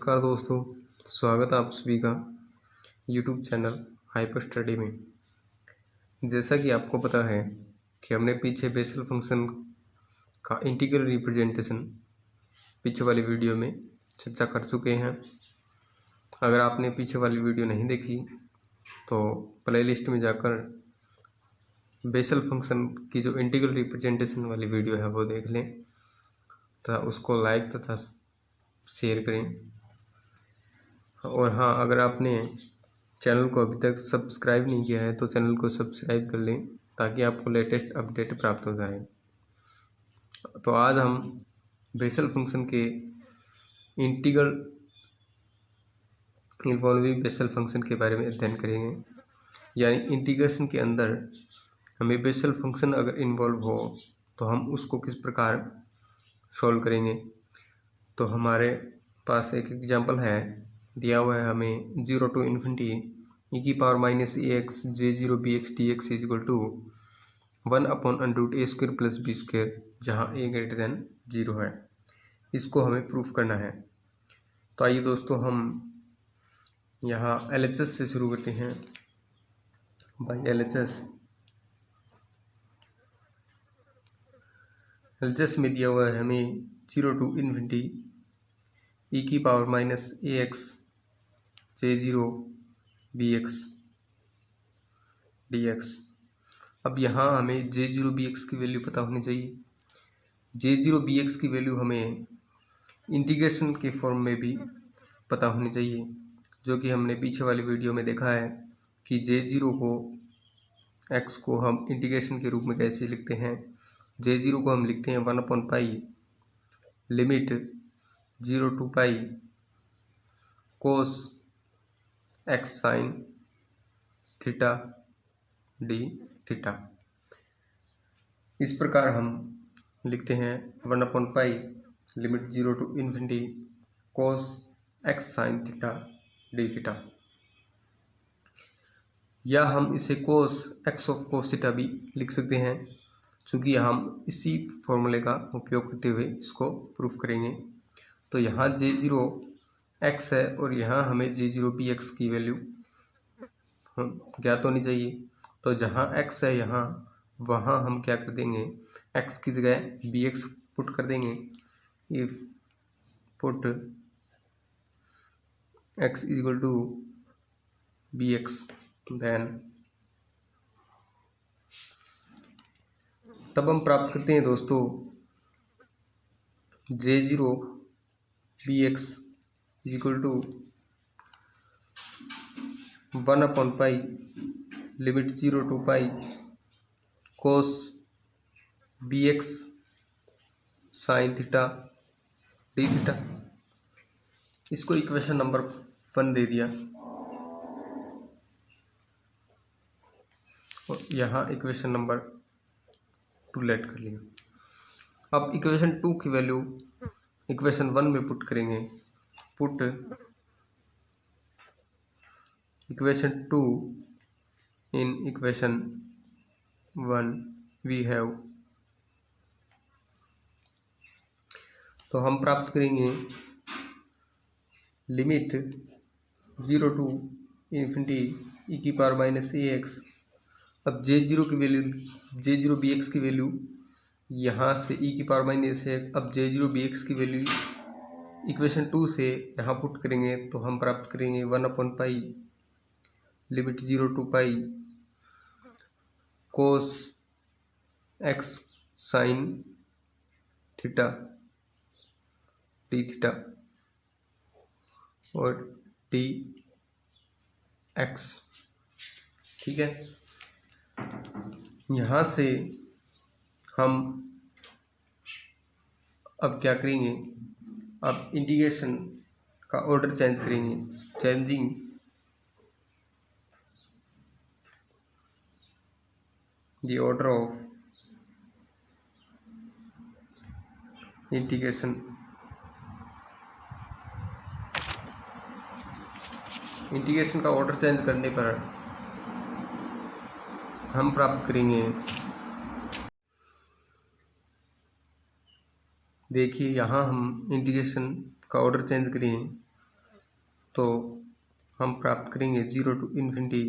नमस्कार दोस्तों, स्वागत है आप सभी का यूट्यूब चैनल हाइपर स्टडी में। जैसा कि आपको पता है कि हमने पीछे बेसल फंक्शन का इंटीग्रल रिप्रेजेंटेशन पीछे वाली वीडियो में चर्चा कर चुके हैं। अगर आपने पीछे वाली वीडियो नहीं देखी तो प्लेलिस्ट में जाकर बेसल फंक्शन की जो इंटीग्रल रिप्रेजेंटेशन वाली वीडियो है वो देख लें तथा उसको लाइक तथा शेयर करें। और हाँ, अगर आपने चैनल को अभी तक सब्सक्राइब नहीं किया है तो चैनल को सब्सक्राइब कर लें ताकि आपको लेटेस्ट अपडेट प्राप्त हो जाए। तो आज हम बेसल फंक्शन के इंटीग्रल इन्वॉल्विंग बेसल फंक्शन के बारे में अध्ययन करेंगे। यानी इंटीग्रेशन के अंदर हमें बेसल फंक्शन अगर इन्वॉल्व हो तो हम उसको किस प्रकार सॉल्व करेंगे। तो हमारे पास एक एग्जांपल है दिया हुआ है हमें 0 to infinity e - ax j0 bx dx = 1/√a² + b², जहाँ a > 0 है। इसको हमें प्रूफ करना है। तो आइए दोस्तों, हम यहाँ LHS से शुरू करते हैं। बाय LHS में दिया हुआ है हमें 0 to infinity e - ax j0 bx dx। अब यहाँ हमें j0 bx की वैल्यू पता होनी चाहिए। j0 bx की वैल्यू हमें इंटीग्रेशन के फॉर्म में भी पता होनी चाहिए, जो कि हमने पीछे वाली वीडियो में देखा है कि j0 को x को हम इंटीग्रेशन के रूप में कैसे लिखते हैं। j0 को हम लिखते हैं 1/π limit 0 to π cos x sin theta d theta. इस प्रकार हम लिखते हैं 1/π limit 0 to infinity cos x sin theta d theta, या हम इसे cos x of cos theta भी लिख सकते हैं, चूँकि हम इसी फॉर्मूले का उपयोग करते हुए इसको प्रूफ करेंगे। तो यहाँ j0 x है और यहाँ हमें j0 bx की वैल्यू ज्ञात होनी चाहिए। तो जहाँ x है यहाँ, वहाँ हम क्या कर देंगे, x की जगह bx पुट कर देंगे। If put x = bx then तब हम प्राप्त करते हैं दोस्तों j0 bx = 1/π limit 0 to π cos bx sin theta d theta. इसको इक्वेशन नंबर 1 दे दिया और यहाँ इक्वेशन नंबर 2 लेट कर लिया। अब इक्वेशन 2 की वैल्यू इक्वेशन 1 में पुट करेंगे। Put equation 2 in equation 1 we have, तो हम प्राप्त करेंगे limit 0 to infinity e - ax। अब j0 की वैल्यू j0 bx की वैल्यू यहाँ से e - ax। अब j0 bx की वैल्यू इक्वेशन 2 से यहाँ पुट करेंगे तो हम प्राप्त करेंगे 1/π limit 0 to π cos x sin theta d theta और d x। ठीक है, यहाँ से हम अब क्या करेंगे, अब इंटीग्रेशन का ऑर्डर चेंज करेंगे। Changing the order of integration का ऑर्डर चेंज करने पर हम प्राप्त करेंगे, देखिए यहाँ हम इंटीग्रेशन का ऑर्डर चेंज करें तो हम प्राप्त करेंगे 0 टू इन्फिनिटी।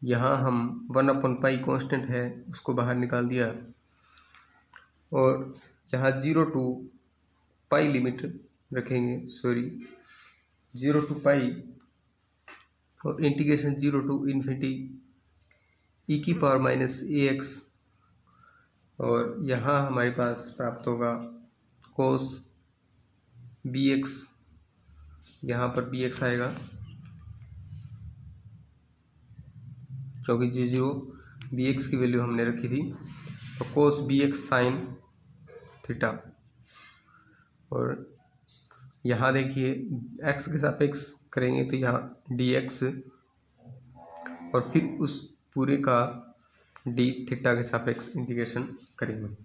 यहाँ हम 1/पाई कॉन्स्टेंट है उसको बाहर निकाल दिया, और यहाँ 0 टू पाई लिमिट रखेंगे, 0 टू पाई और इंटीग्रेशन 0 टू इन्फिनिटी e⁻−ax, और यहाँ हमारे पास प्राप्त होगा cos bx, यहाँ पर bx आएगा क्योंकि जो bx की वैल्यू हमने रखी थी, तो cos bx sin थीटा। और यहाँ देखिए x के सापेक्ष करेंगे तो यहाँ dx, और फिर उस पूरे का d थीटा के सापेक्ष इंटीग्रेशन करेंगे।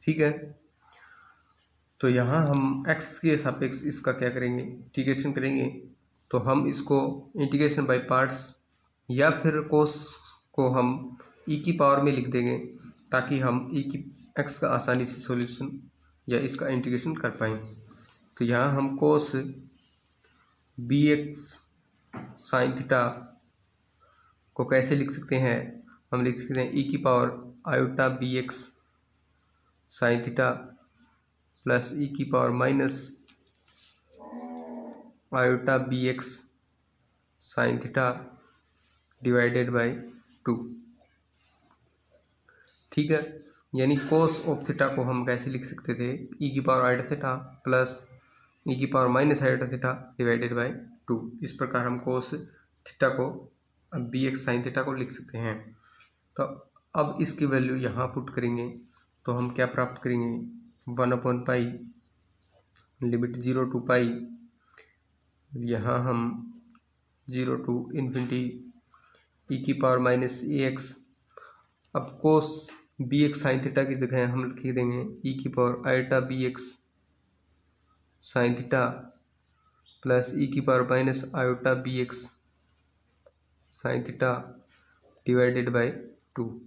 ठीक है, तो यहाँ हम x के सापेक्ष इसका क्या करेंगे, इंटीग्रेशन करेंगे। तो हम इसको इंटीग्रेशन बाय पार्ट्स या फिर कोस को हम e⁻ में लिख देंगे, ताकि हम x का आसानी से सॉल्यूशन या इसका इंटीग्रेशन कर पाएँ। तो यहाँ हम कोस bx साइन थीटा को कैसे लिख सकते हैं, हम लिख सकते हैं e⁻iβx sine theta plus e⁻−iβx sine theta divided by 2। ठीक है, यानी कोस ऑफ थीटा को हम कैसे लिख सकते थे, e⁻iβ plus e⁻−iβ divided by 2। इस प्रकार हम कोस थीटा को bx साइन थीटा को लिख सकते हैं। तो अब इसकी वैल्यू यहाँ पुट करेंगे तो हम क्या प्राप्त करेंगे, 1/पाई लिमिट 0 टू पाई, यहाँ हम 0 टू इन्फिनिटी e⁻−ax। अब कोस bx साइन थीटा की जगह हम लिख देंगे e⁻iβx sine theta plus e⁻−iβx sine theta divided by 2।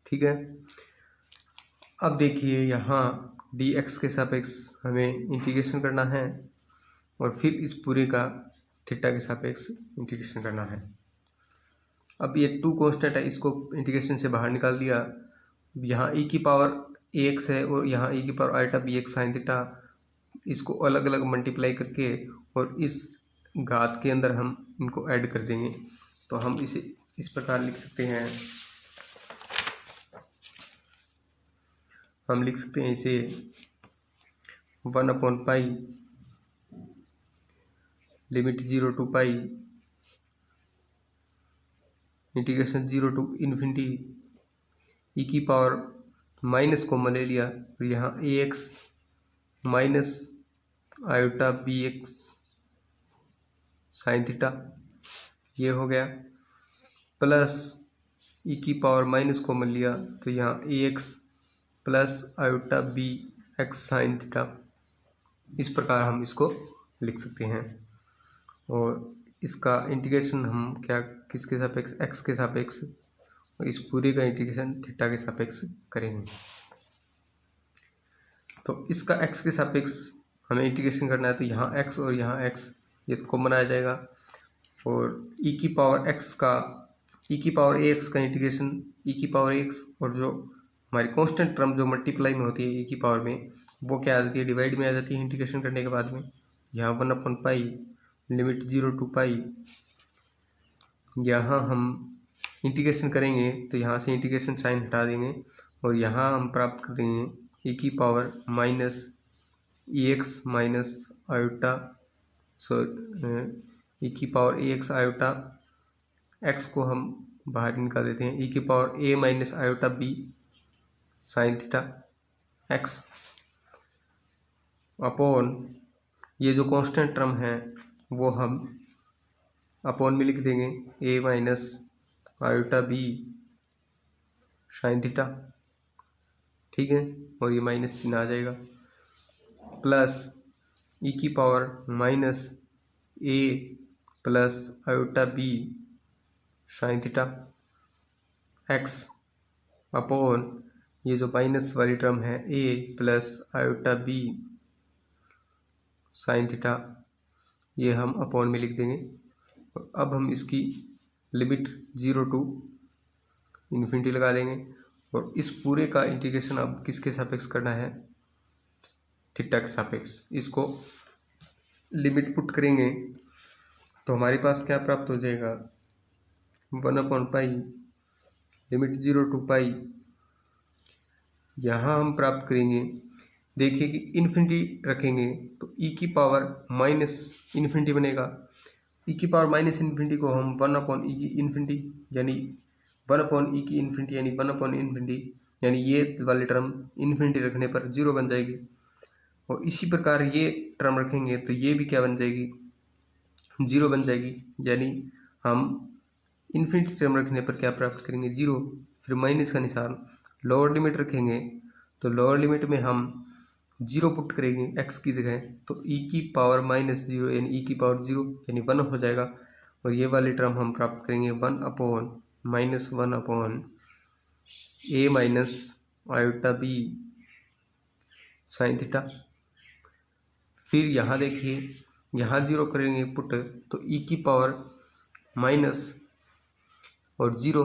ठीक है, अब देखिए यहाँ dx के सापेक्ष हमें इंटीग्रेशन करना है, और फिर इस पूरे का थीटा के सापेक्ष इंटीग्रेशन करना है। अब ये 2 कांस्टेंट है, इसको इंटीग्रेशन से बाहर निकाल दिया। यहाँ e⁻ax है और यहाँ e⁻iβx साइन थीटा, इसको अलग अलग मल्टीप्लाई करके और इस घात के अंदर हम इनको ऐड कर देंगे। तो हम इसे इस प्रकार लिख सकते हैं, हम लिख सकते हैं इसे 1/पाई limit 0 to pi integration 0 to infinity e⁻- common ले लिया, और यहाँ ax minus iβx sine theta ये हो गया, प्लस e⁻- कॉमन लिया तो यहाँ ax plus iβx sine theta. इस प्रकार हम इसको लिख सकते हैं, और इसका इंटीग्रेशन हम क्या किसके सापेक्ष, x के सापेक्ष, और इस पूरे का इंटीग्रेशन थीटा के सापेक्ष करेंगे। तो इसका x के सापेक्ष हमें इंटीग्रेशन करना है, तो यहाँ x और यहाँ x ये तो कॉमन आ जाएगा, और e⁻x का e⁻ax का इंटीग्रेशन e⁻x, और जो हमारी कांस्टेंट टर्म जो मल्टीप्लाई में होती है e⁻ में, वो क्या आ जाती है, डिवाइड में आ जाती है इंटीग्रेशन करने के बाद में। यहाँ 1/पाई लिमिट 0 टू पाई, यहाँ हम इंटीग्रेशन करेंगे तो यहाँ से इंटीग्रेशन साइन हटा देंगे, और यहाँ हम प्राप्त कर देंगे e⁻−ax minus iota e⁻ax iota, x को हम बाहर निकाल देते हैं, e⁻a-iβ sine theta x upon ये जो कांस्टेंट टर्म है वो हम अपॉन में लिख देंगे a-iβ साइन थीटा। ठीक है, और ये माइनस चिन्ह आ जाएगा, plus e⁻−a plus iβ sine theta x upon ये जो माइनस वाली टर्म है a plus iβ sine theta, ये हम अपॉन में लिख देंगे। और अब हम इसकी लिमिट 0 टू इन्फिनिटी लगा देंगे और इस पूरे का इंटीग्रेशन अब किसके सापेक्ष करना है, थीटा के सापेक्ष। इसको लिमिट पुट करेंगे तो हमारे पास क्या प्राप्त हो जाएगा, 1/पाई लिमिट 0 टू पाई। यहाँ हम प्राप्त करेंगे, देखिए कि इन्फिनिटी रखेंगे तो e की पावर माइनस इन्फिनिटी बनेगा। e की पावर माइनस इन्फिनिटी को हम 1/e की इन्फिनिटी यानी 1/e की इन्फिनिटी यानी 1/इन्फिनिटी, यानी ये वाली टर्म इन्फिनिटी रखने पर 0 बन जाएगी। और इसी प्रकार ये टर्म रखेंगे तो ये भी क्या बन जाएगी, 0 बन जाएगी। यानी हम इन्फिनिटी टर्म रखने पर क्या प्राप्त करेंगे, 0। फिर माइनस का निशान, लोअर लिमिट रखेंगे तो लोअर लिमिट में हम 0 पुट करेंगे x की जगह, तो e की पावर -0 यानी e की पावर 0 यानी 1 हो जाएगा। और ये वाली टर्म हम प्राप्त करेंगे 1/-1/a minus iota b sine theta. फिर यहाँ देखिए, यहाँ 0 करेंगे पुट तो e की पावर माइनस और 0,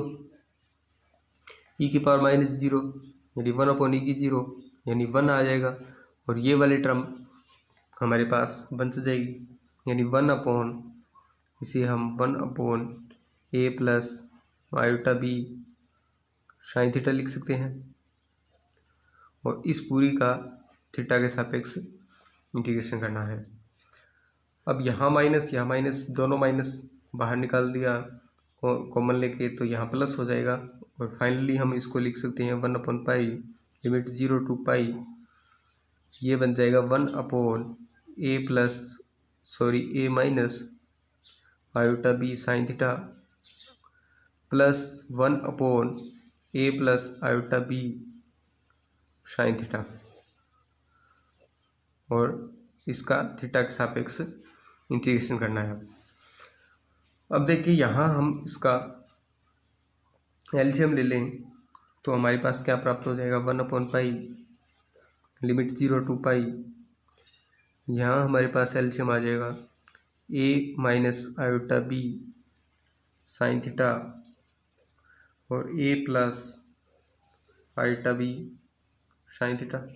e की पावर -0 यानी 1/e की 0 यानी 1 आ जाएगा। और ये वाली टर्म हमारे पास बन जाएगी यानी 1/, इसे हम 1/a plus iota b sine theta लिख सकते हैं। और इस पूरी का थीटा के सापेक्ष इंटीग्रेशन करना है। अब यहाँ माइनस दोनों माइनस बाहर निकाल दिया कॉमन लेके, तो यहाँ प्लस हो जाएगा। और फाइनली हम इसको लिख सकते हैं 1/पाई लिमिट 0 टू पाई, ये बन जाएगा 1/a minus iota b sine theta plus 1/a plus iota b sine theta. और इसका थीटा के सापेक्ष इंटीग्रेशन करना है। अब देखिए यहाँ हम इसका एलसीएम ले लें तो हमारे पास क्या प्राप्त हो जाएगा, 1/पाई लिमिट 0 टू पाई। यहाँ हमारे पास एलसीएम आ जाएगा a minus iota b sine theta और a plus iota b sine theta.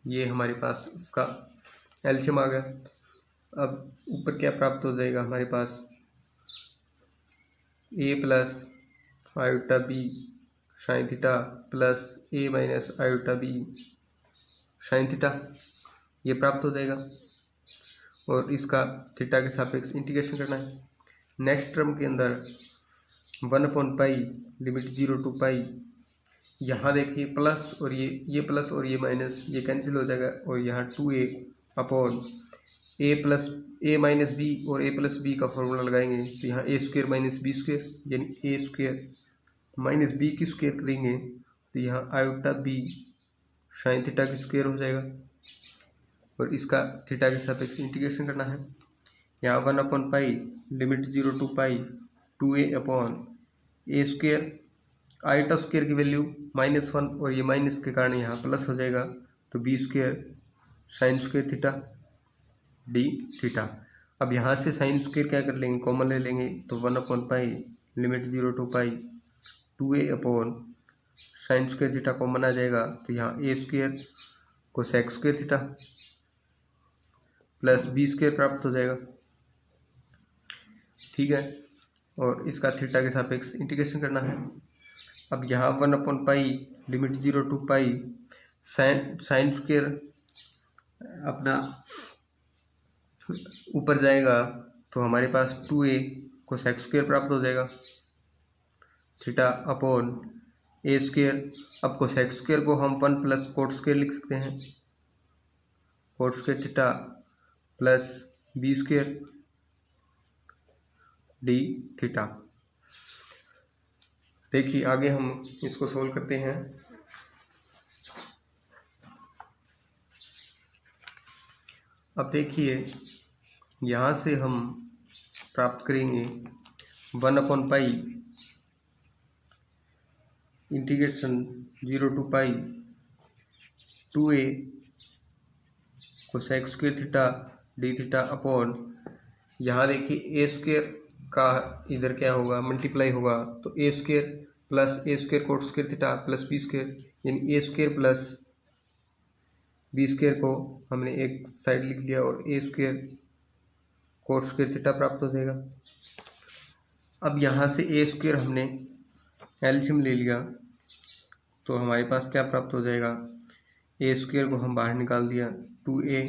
ये हमारे पास इसका एलसीएम आ गया। अब ऊपर क्या प्राप्त हो जाएगा हमारे पास, a plus iota b sine theta plus a minus iota b sine theta, ये प्राप्त हो जाएगा। और इसका थीटा के सापेक्ष इंटीग्रेशन करना है। नेक्स्ट टर्म के अंदर 1/पाई लिमिट 0 टू पाई, यहाँ देखिए प्लस और ये प्लस और ये माइनस, ये कैंसिल हो जाएगा। और यहाँ 2a upon a plus a minus b और a प्लस बी का फॉर्मूला लगाएंगे तो यहाँ a² माइनस b² यानी a² माइनस b की स्क्वायर करेंगे तो यहाँ आयोटा b साइन थीटा की स्क्वायर हो जाएगा। और इसका थीटा के सापेक्ष इंटीग्रेशन करना है। यहाँ 1/पाई limit 0 to pi 2a upon a², iota square की वैल्यू -1 और ये माइनस के कारण यहाँ प्लस हो जाएगा तो b² sign square theta d theta. अब यहाँ से साइन स्क्वायर क्या कर लेंगे, कॉमन ले लेंगे तो 1/पाई limit 0 to pi 2a upon sine square theta common आ जाएगा तो यहाँ a² cosec square theta plus b² प्राप्त हो जाएगा। ठीक है, और इसका थीटा के सापेक्ष इंटीग्रेशन करना है। अब यहाँ 1/पाई limit 0 to pi sine square अपना ऊपर जाएगा तो हमारे पास 2a कोसेक स्क्वायर प्राप्त हो जाएगा थीटा अपॉन a²। अब कोसेक स्क्वायर को हम 1 प्लस कोट स्क्वायर लिख सकते हैं, coat square theta plus b² d theta. देखिए आगे हम इसको सोल्व करते हैं। अब देखिए यहाँ से हम प्राप्त करेंगे 1/पाई integration 0 to pi 2a cosec square theta D theta upon, यहाँ देखिए ए स्क्वायर का इधर क्या होगा, मल्टीप्लाई होगा, तो A square plus A square cot square theta plus B square, यानी A square plus B square को हमने एक साइड लिख लिया और A square cot square theta प्राप्त हो जाएगा। अब यहाँ से ए स्क्वायर हमने एलसीएम ले लिया तो हमारे पास क्या प्राप्त हो जाएगा, ए स्क्वायर को हम बाहर निकाल दिया, 2a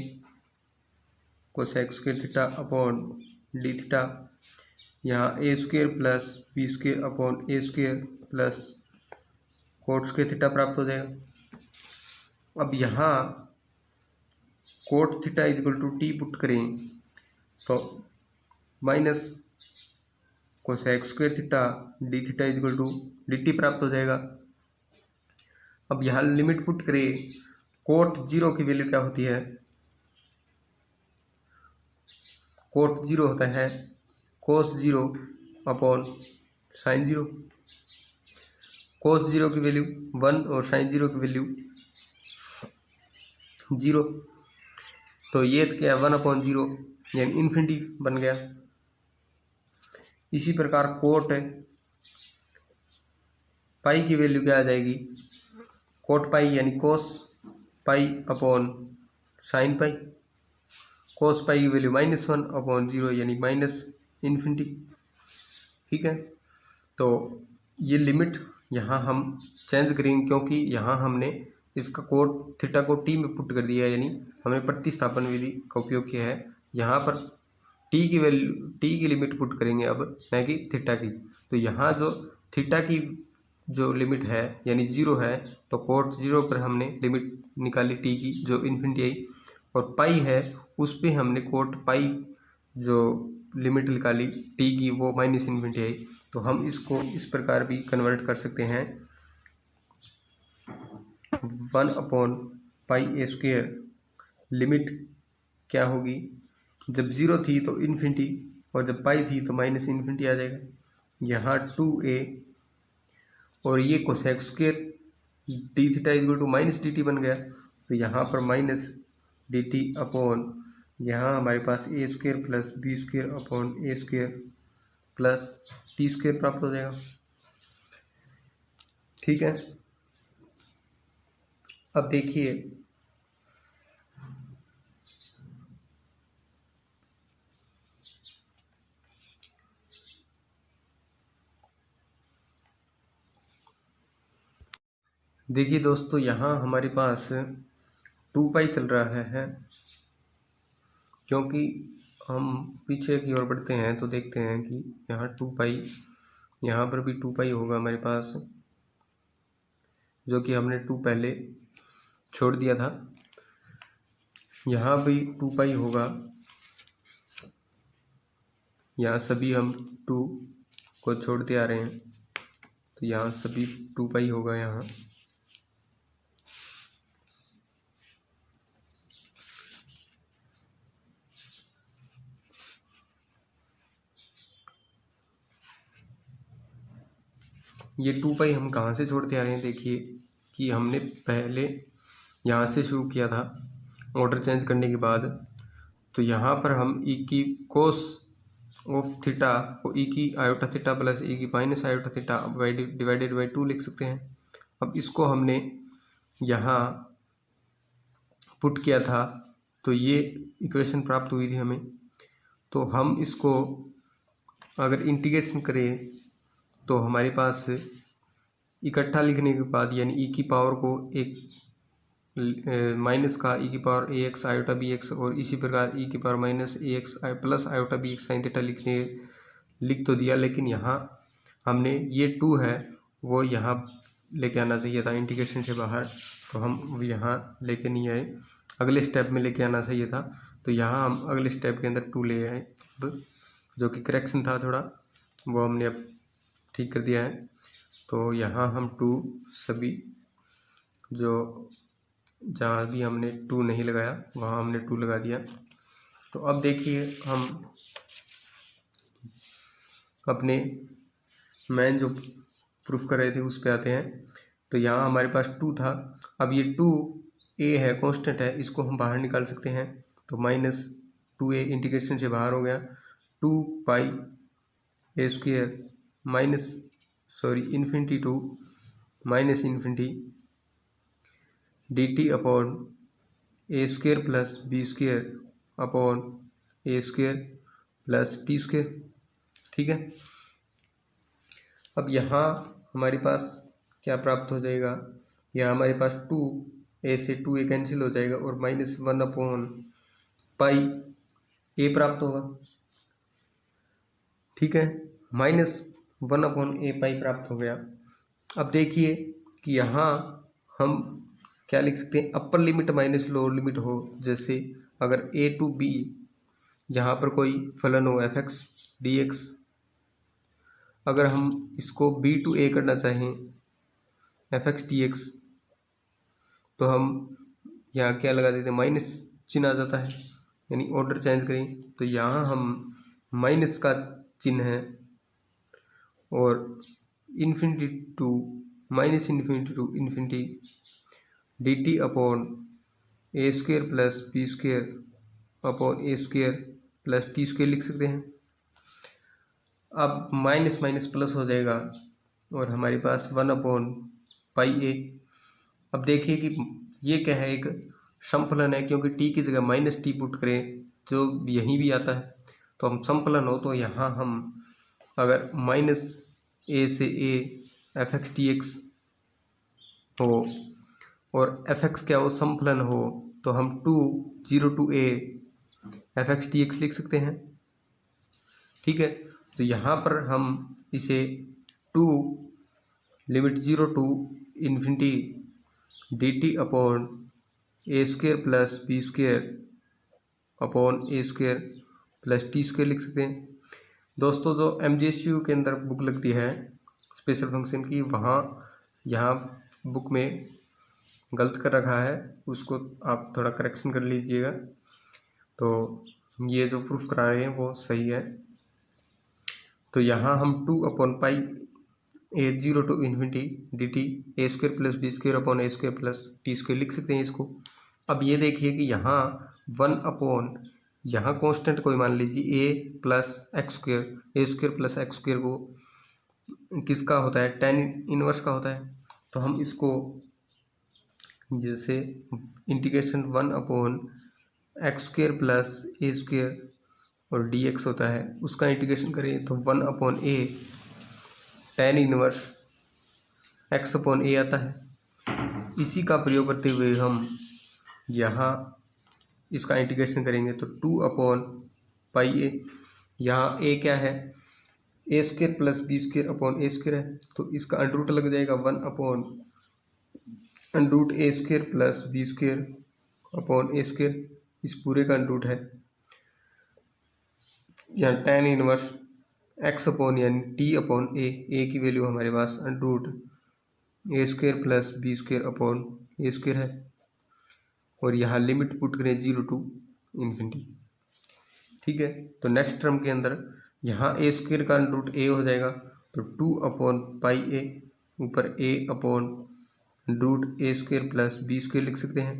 cosec square theta upon D theta, यहाँ A square plus B square upon A square plus cot square theta प्राप्त हो जाएगा। अब यहाँ cot theta equal to T put करें तो minus cosec square theta D theta equal to D T प्राप्त हो जाएगा। अब यहाँ लिमिट पुट करें, कोट जीरो की वैल्यू क्या होती है, कोट जीरो होता है cos zero upon sine zero, cos zero की वैल्यू 1 और साइन जीरो की वैल्यू 0, तो ये तो क्या 1/0 यानी इन्फिनिटी बन गया। इसी प्रकार कोट पाई की वैल्यू क्या आ जाएगी, कोट पाई यानी कोस पाई अपॉन साइन पाई, कोस पाई की वैल्यू -1/0 यानी माइनस इन्फिनिटी। ठीक है, तो ये लिमिट यहाँ हम चेंज करेंगे क्योंकि यहाँ हमने इसका कोट थीटा को टी में पुट कर दिया, यानी हमने प्रतिस्थापन विधि का उपयोग किया है। यहाँ पर टी की वैल्यू, टी की लिमिट पुट करेंगे अब, न कि थीटा की। तो यहाँ जो थीटा की जो लिमिट है यानी 0 है, तो कोट 0 पर हमने लिमिट निकाली टी की जो इन्फिनिटी आई, और पाई है उस पर हमने कोट पाई जो लिमिट निकाली टी की वो -इन्फिनिटी आई। तो हम इसको इस प्रकार भी कन्वर्ट कर सकते हैं, 1/πa² लिमिट क्या होगी, जब 0 थी तो इन्फिनिटी और जब पाई थी तो -इन्फिनिटी आ जाएगा। यहाँ 2a और ये cosec square d theta equal to -dt बन गया, तो यहाँ पर -dt अपॉन, यहाँ हमारे पास A square plus B square upon A square plus T square प्राप्त हो जाएगा। ठीक है, अब देखिए दोस्तों, यहाँ हमारे पास 2π चल रहा है, क्योंकि हम पीछे की ओर बढ़ते हैं तो देखते हैं कि यहाँ 2π, यहाँ पर भी 2π होगा हमारे पास, जो कि हमने 2 पहले छोड़ दिया था। यहाँ भी 2π होगा, यहाँ सभी हम 2 को छोड़ते आ रहे हैं, तो यहाँ सभी 2π होगा। यहाँ ये 2π हम कहाँ से छोड़ते आ रहे हैं, देखिए कि हमने पहले यहाँ से शुरू किया था ऑर्डर चेंज करने के बाद, तो यहाँ पर हम ई की कोस ऑफ थीटा को ई की आयोटा थीटा प्लस ई की minus iota theta divided by 2 लिख सकते हैं। अब इसको हमने यहाँ पुट किया था तो ये इक्वेशन प्राप्त हुई थी हमें, तो हम इसको अगर इंटीग्रेशन करें तो हमारे पास इकट्ठा लिखने के बाद यानी ई की पावर को एक माइनस का ई की पावर ax आयोटा bx और इसी प्रकार ई की power minus ax plus iota bx sine theta लिख तो दिया, लेकिन यहाँ हमने ये 2 है वो यहाँ लेके आना चाहिए था इंटीग्रेशन से बाहर, तो हम यहाँ लेके नहीं आए, अगले स्टेप में लेके आना चाहिए था। तो यहाँ हम अगले स्टेप के अंदर 2 ले आए, जो कि करेक्शन था थोड़ा, वो हमने अब ठीक कर दिया है। तो यहाँ हम 2 सभी जो जहाँ भी हमने 2 नहीं लगाया वहाँ हमने 2 लगा दिया। तो अब देखिए हम अपने मेन जो प्रूफ कर रहे थे उस पे आते हैं। तो यहाँ हमारे पास 2 था, अब ये 2 ए है कांस्टेंट है, इसको हम बाहर निकाल सकते हैं। तो -2a इंटीग्रेशन से बाहर हो गया, 2 pi A square infinity to minus infinity dt upon A square plus B square upon A square plus T square. ठीक है, अब यहाँ हमारे पास क्या प्राप्त हो जाएगा, यहाँ हमारे पास 2a से 2a कैंसिल हो जाएगा और -1 अपॉन पाई ए प्राप्त होगा। ठीक है, -1 अपॉन ए पाई प्राप्त हो गया। अब देखिए कि यहाँ हम क्या लिख सकते हैं, upper limit minus lower limit हो। जैसे अगर a टू b यहाँ पर कोई फलन हो f(x) dx, अगर हम इसको b टू a करना चाहें f(x) dx, तो हम यहाँ क्या लगा देते हैं, माइनस चिन्ह आ जाता है, यानी ऑर्डर चेंज करें तो यहाँ हम माइनस का चिन्ह है और infinity to infinity dt upon A square plus B square upon A square plus T square लिख सकते हैं। अब माइनस माइनस प्लस हो जाएगा और हमारे पास 1 अपॉन पाई ए। अब देखिए कि ये क्या है, एक समफलन है, क्योंकि टी की जगह -t पुट करें जो यहीं भी आता है तो हम समफलन हो, तो यहाँ हम अगर -a से a f(x) dx हो और f(x) क्या हो, समफलन हो, तो हम 0 to a f(x) dx लिख सकते हैं। ठीक है, तो यहाँ पर हम इसे 2 limit 0 to infinity dt upon A square plus B square upon A square plus T square लिख सकते हैं। दोस्तों, जो MGSU के अंदर बुक लगती है स्पेशल फंक्शन की, वहाँ यहाँ बुक में गलत कर रखा है, उसको आप थोड़ा करेक्शन कर लीजिएगा। तो ये जो प्रूफ करा रहे हैं वो सही है। तो यहाँ हम 2 upon pi a 0 to infinity dt a square plus B square upon A square plus T square लिख सकते हैं इसको। अब ये देखिए कि यहाँ 1 अपॉन, यहाँ कांस्टेंट कोई मान लीजिए a plus x square, A square plus x square को किसका होता है, tan इनवर्स का होता है। तो हम इसको जैसे integration 1 upon X square plus A square और dx होता है, उसका इंटीग्रेशन करें तो 1 upon a tan inverse x upon a आता है। इसी का प्रयोग करते हुए हम यहाँ इसका इंटीग्रेशन करेंगे तो 2 अपॉन पाई ए, यहाँ a क्या है, A square plus B square upon A square है, तो इसका अंडरूट लग जाएगा 1 अपॉन अंडरूट ए square plus B square upon ए स्क्वायर, इस पूरे का अंडरूट है। यहाँ tan इनवर्स x अपॉन यानी t अपॉन ए की वैल्यू हमारे पास अंडरूट ए square plus B square upon ए स्क्वायर है, और यहाँ लिमिट पुट करें 0 to इन्फिनिटी। ठीक है, तो नेक्स्ट टर्म के अंदर यहाँ ए स्क्वायर का अंडरूट ए हो जाएगा, तो 2 अपॉन पाई ए ऊपर a upon under root A square plus B square लिख सकते हैं।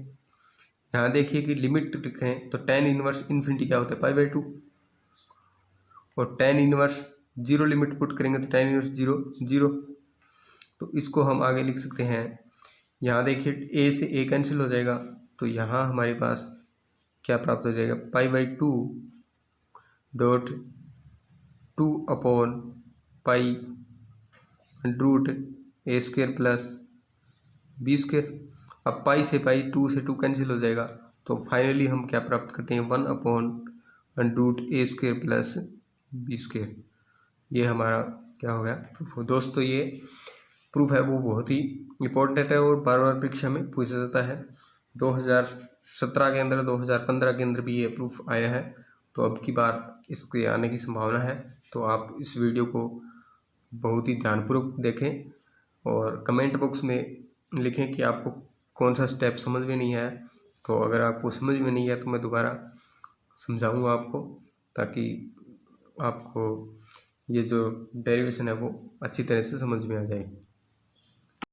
यहाँ देखिए कि लिमिट लिखें तो tan इनवर्स इन्फिनिटी क्या होता है, π/2, और tan इनवर्स 0 लिमिट पुट करेंगे तो tan इनवर्स 0, तो इसको हम आगे लिख सकते हैं। यहाँ देखिए a से a कैंसिल हो जाएगा, तो यहाँ हमारे पास क्या प्राप्त हो जाएगा, π/2 डॉट 2 अपॉन पाई अंडरूट ए स्क्वायर प्लस बी स्क्वायर। अब पाई से पाई 2 से 2 कैंसिल हो जाएगा, तो फाइनली हम क्या प्राप्त करते हैं, 1 अपॉन अंडरूट ए स्क्वायर प्लस बी स्क्वायर। ये हमारा क्या हो गया, प्रूफ। दोस्तों, ये प्रूफ है वो बहुत ही इम्पोर्टेंट है और बार बार परीक्षा में पूछा जाता है। 2017 के अंदर, 2015 के अंदर भी ये प्रूफ आया है, तो अब की बार इसके आने की संभावना है। तो आप इस वीडियो को बहुत ही ध्यानपूर्वक देखें और कमेंट बॉक्स में लिखें कि आपको कौन सा स्टेप समझ में नहीं आया। तो अगर आपको समझ में नहीं आया तो मैं दोबारा समझाऊंगा आपको, ताकि आपको ये जो डेरिवेशन है वो अच्छी तरह से समझ में आ जाए।